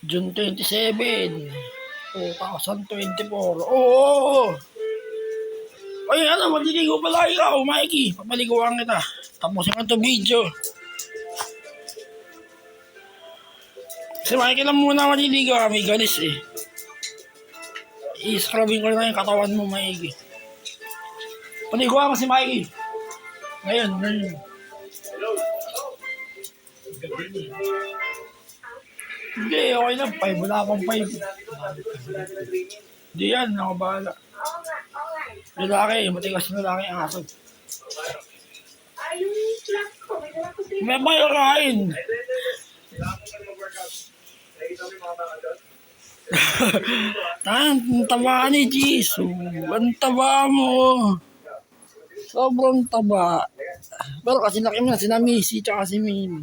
June 27, 2024. Oo! Ay, ano, maliligo pala ikaw, Mikey. Papaliguan kita. Tapusin ko ito video. Si Mikey lang muna maliligo, may galis eh. I-scrubbing ko na yung katawan mo, Mikey. Paliguan mo si Mikey. Ngayon. Hindi, okay lang. 5, wala akong 5. Hindi yan, ako bahala. Lalaki, matigas na lalaki ang aso. May bayo kain. Ang taba ni Jisoo. Ang taba mo. Sobrang taba. Pero kasi laki mo na si Missy tsaka si Mimi.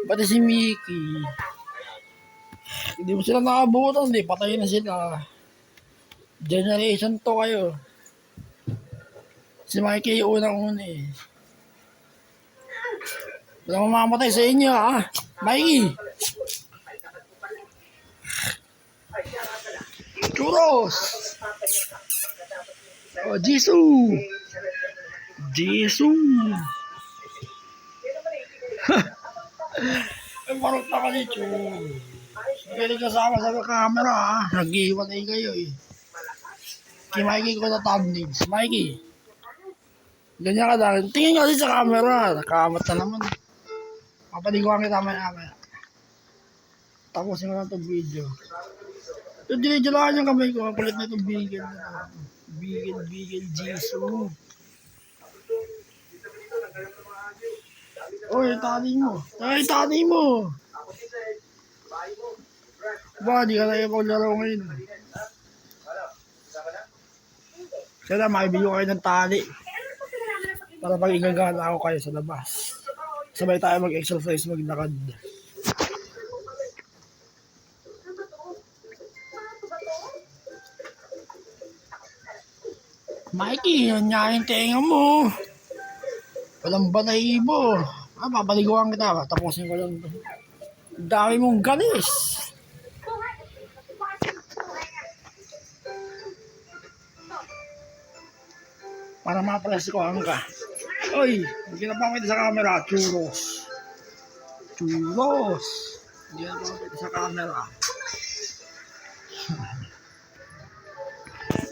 Pati si Mickey. Hindi mo sila nakabutan. Hindi, patay na sila. Generation to kayo. Si Mikey yung unang-una eh. Walang mamamatay sa inyo ha. Mikey! Churros! Oh, Jisoo! Jisoo! Ay, marot na ka ni Churros. Pwede kasama sa camera ha. Nag-iwalay kayo eh. Kay Mikey ko na thumbnails. Mikey! Ganyan ka dahil. Tingin ka kasi sa camera. Nakamat na naman. Kapaliguan kita maya-maya. Tapusin ko na itong video. Yung dinidilaan yung kamay ko. Ang kulit na itong bigel. Bigel, Jisoo. Oy, tali mo. Ay, tali mo. Ba, di ka na ipaglaro ngayon. Kaya makibigyo kayo ng tali. Para pag igagala ako kayo sa labas. Sabay tayo mag-exercise, maglakad. Mikey, yan nga yung tenga mo. Walang balahibo. Papaliguan kita. Tapusin ko lang. Dami mong galis. Para mapreskohan ka. Oy, hindi na pa kita sa camera. Churros. Churros. Hindi na pa kita sa camera.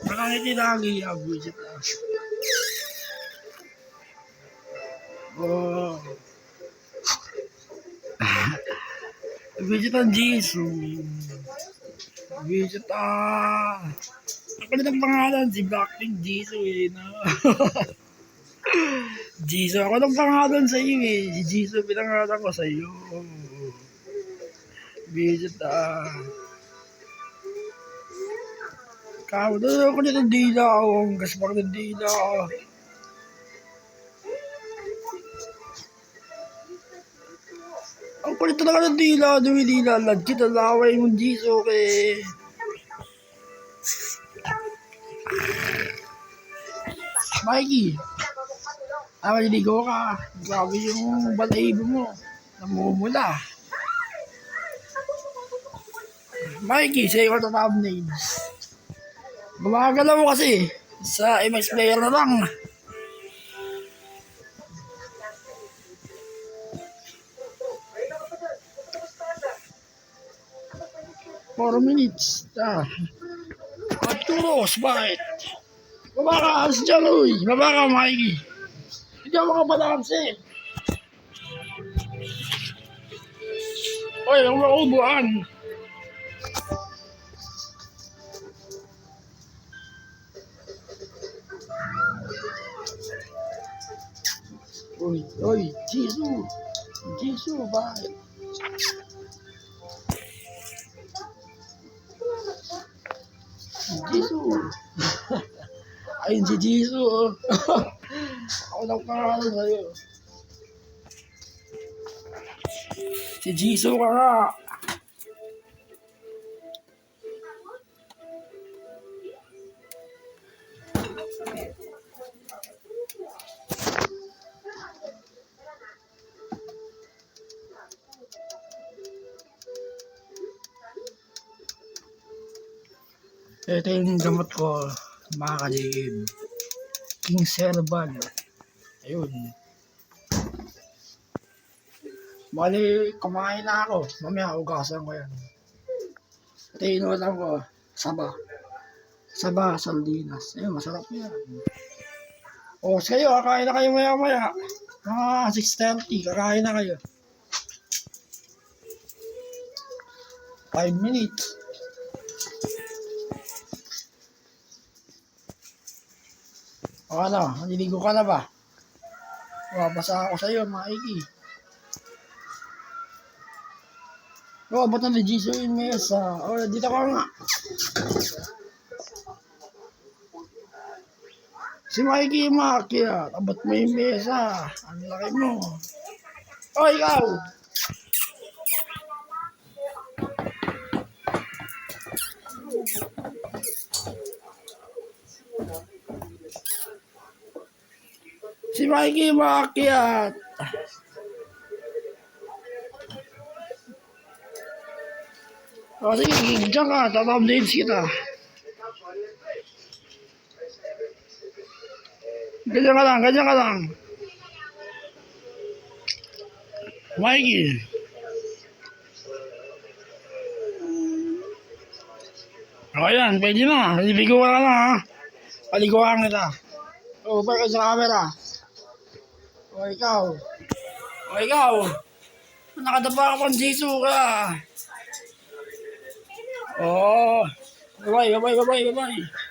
Nakangiti lagi. Abujit na. Oh. Abujit ang Jisoo. Abujit ang... Ako din ang pangalan, si Blackpink Jisoo eh. No? Jisoo, ako ng pangalan sa iyo eh. Si Jisoo pinangalan ko sa iyo. Abujit ang... Kamo, doon ako nito dila ako. Ang gaspang ng dila ako. Ang kulit talaga ng dila. Dumidila. Lagkit ang laway mong Jisoo eh. Mikey, maliligo ka. Grabe yung balahibo mo. Namumula. Mikey, say ko na thumbnails. Gumagala mo kasi. Sa MX player na lang. Four minutes. Churros, bakit? Baba ka, alas dyan, uy. Baba ka, Mikey. Hindi ako makabalansin. Uy, ang maubuan. Uy, Jisoo. Jisoo, bakit? Jisoo. Ayun si Jisoo. Ako lang pangalan sa'yo. Si Jisoo ka nga. Ito yung gamot ko, mga kaligib. King Serval. Ayun. Bali, kumain na ako. Mamaya, ugasan ko yan. Ito yung inuulam ko. Saba. Saba, sardinas. Ayun, masarap yan. O, kayo, kakain na kayo maya-maya. Mga 6:30, kakain na kayo. 5 minutes. O ano, naliligo ka na ba? O, basa ako sa'yo, Mikey. O, ba't na Jisoo yung mesa? O, dito ka nga. Si Mikey Makia, abot mo yung mesa. Ang laki mo. O, ikaw. Si Mikey Makia. O, sige, diyan ka. Tatapdates kita. Ganyan ka lang, ganyan ka lang. Mikey. O yan, pwede na. Naliligo ka na ha. Paliguan kita. O, balik ka sa camera. O, ikaw. O, ikaw. Nakadapa ka pang Jisoo ka. O. Bye-bye, bye-bye, bye-bye, bye-bye.